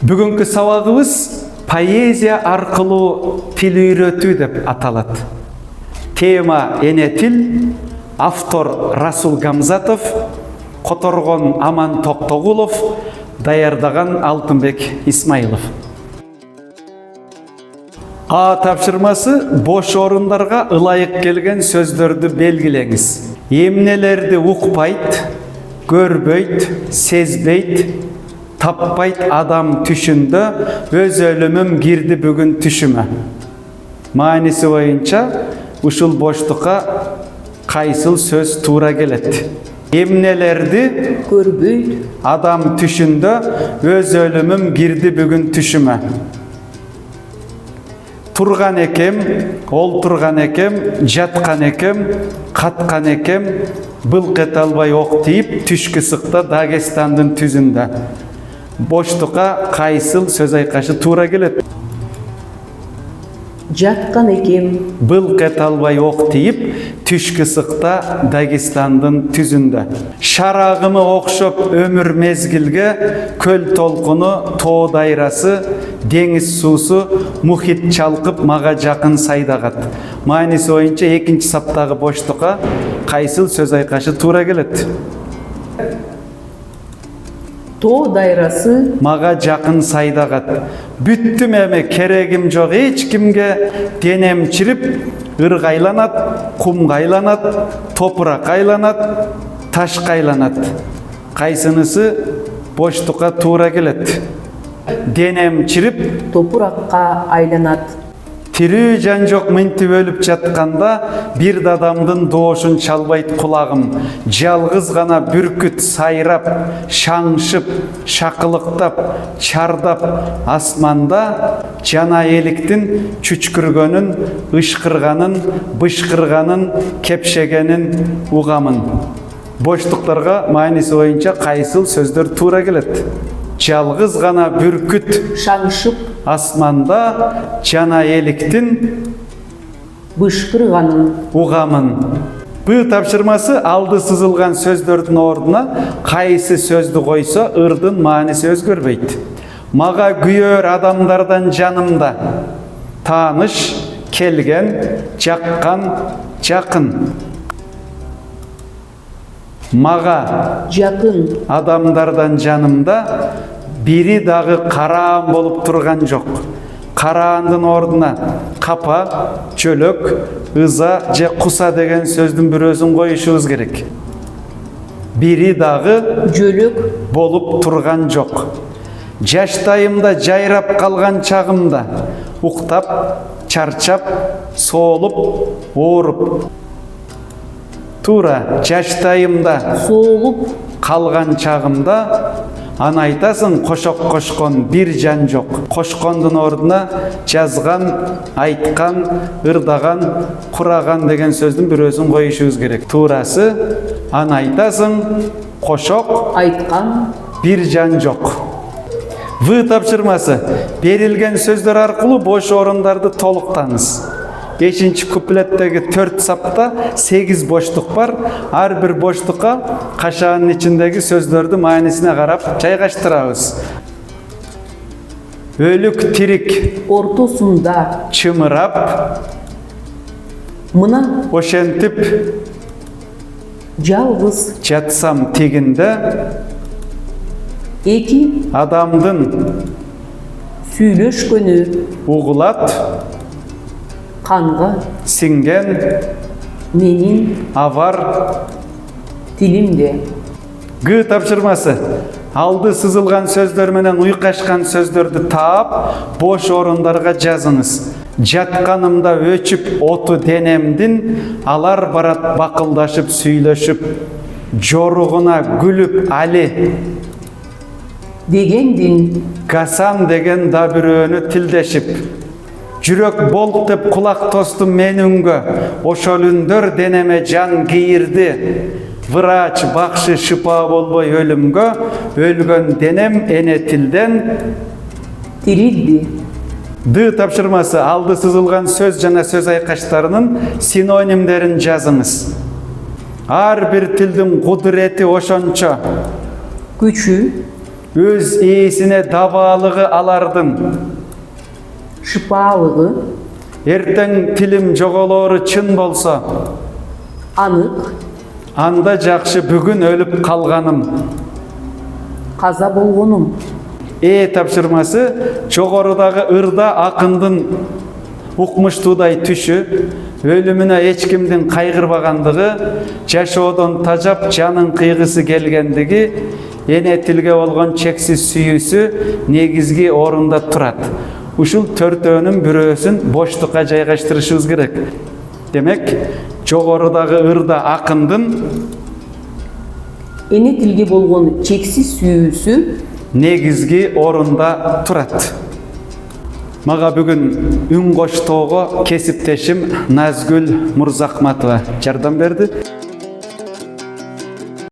Бүгүнкү сабагыбыз поэзия аркылуу тил үйрөтүү деп аталат. Тема эне тил, автор Расул Гамзатов, которгон Аман Токтогулов, даярдаган Алтынбек Исмаилов. А тапшырмасы бош орундарга ылайык келген сөздөрдү белгилеңиз. Эмнелерди укпайт, көрбөйт, сезбейт, таппайт адам түшүндө, өз өлүмүм кирди бүгүн түшүмө. Мааниси боюнча ушул боштукка кайсыл сөз туура келет? Эмнелерди көрбөйт, адам түшүндө, өз өлүмүм кирди бүгүн түшүмө. Турган экем, олтурган экем, жаткан экем, каткан экем, былк эте албай ок тийип, түшкү сыкта Дагестандын түзүндө. Боштукка кайсыл сөз айкашы туура келет? жаткан экем, Былк эте албай ок тийип, түшкү сыкта Дагестандын түзүндө. Шарагымы окшоп өмүр мезгилге, көл толкуну, тоо дайрасы, деңиз суусу, мухит чалкып мага жакын сайдагат. Мааниси боюнча экинчи саптагы боштукка кайсыл сөз айкашы туура келет? тоо дайрасы, Мага жакын сайдагат. Бүттүм эми, керегим жок эч кимге, денем чирип, ырга айланат, кумга айланат, топуракка айланат, ташка айланат. Кайсынысы боштукка туура келет? Денем чирип, топуракка айланат. тирүү жан жок мынтип өлүп жатканда, бир дадамдын доошун чалбайт кулагым. Жалгыз гана бүркүт сайрап, шаңшып, шакылыктап, чардап асманда, жана эликтин чүчкүргөнүн, ышкырганын, бышкырганын, кепшегенин угамын. Боштуктарга мааниси боюнча кайсыл сөздөр туура келет? Жалгыз гана бүркүт Шаңшып, асманда, жана эликтин бышкырганын. угамын. Б тапшырмасы алды сызылган сөздөрдүн ордуна кайсы сөздү койсо ырдын мааниси өзгөрбөйт. Мага күйөр адамдардан жанымда, тааныш, келген, жаккан, жакын. Мага Жакын, адамдардан жанымда бири дагы караан болуп турган жок. Караандын ордуна капа, чөлөк, ыза же куса деген сөздүн бирөөсүн коюшубуз керек. Бири дагы жөлөк, болуп турган жок. Жаштайымда жайрап калган чагымда, уктап, чарчап, соолуп, ооруп. Туура, жаштайымда соолуп, калган чагымда, аны айтасың, кошок кошкон бир жан жок. Кошкондун ордуна жазган, айткан, ырдаган, кураган деген сөздүн бирөөсүн коюшубуз керек. Туурасы, аны айтасың, кошок айткан, бир жан жок. В тапшырмасы. Берилген сөздөр аркылуу бош орундарды толуктаңыз. 5-чи куплеттеги 4 сапта 8 боштук бар. Ар бир боштукка кашаанын ичиндеги сөздөрдү маанисине карап жайгаштырабыз. Өлүк тирик ортосунда, чымырап, мына ошентип жалгыз, жатсам тигинде, эки адамдын сүйлөшкөнү, угулат, канга, сиңген, менин авар. тилимде. Г тапшырмасы. Алды сызылган сөздөр менен уйкашкан сөздөрдү таап, бош орундарга жазыңыз. Жатканымда өчүп оту денемдин, алар барат бакылдашып сүйлөшүп, жоругуна күлүп али Дегендин, гасан деген да бирөөнү тилдешип. Жүрөк болк деп кулак тостум мен үнгө, ошол үндөр денеме жан кийирди. Врач, бакшы шыпа болбой өлүмгө, өлгөн денем эне тилден тирилди. Д тапшырмасы. Алды сызылган сөз жана сөз айкаштарынын синонимдерин жазыңыз. Ар бир тилдин кудурети ошончо. Күчү, Öz ээсине dabaalыгы алардын. Şıpalығы, Эртең тилим жоголору чын болсо, anık, анда жакшы бүгүн өлүп калганым. kaza bolğunum. Тапшырмасы жогорудагы ырда акындын укмуштуудай түшү, өлүмүнө эч кимдин кайгырбагандыгы, жашоодон тажап жанын кыйгысы келгендиги, эне тилге болгон чексиз сүйүүсү негизги орунда турат. Ушул төртөөнүн бирөөсүн боштукка жайгаштырышыбыз керек. Демек, жогорудагы ырда акындын Ene tilge bolğonu çeksiz süyüsü негизги орунда турат. Мага бүгүн үн коштоого кесиптешим Назгүл Мурзахматова жардам берди.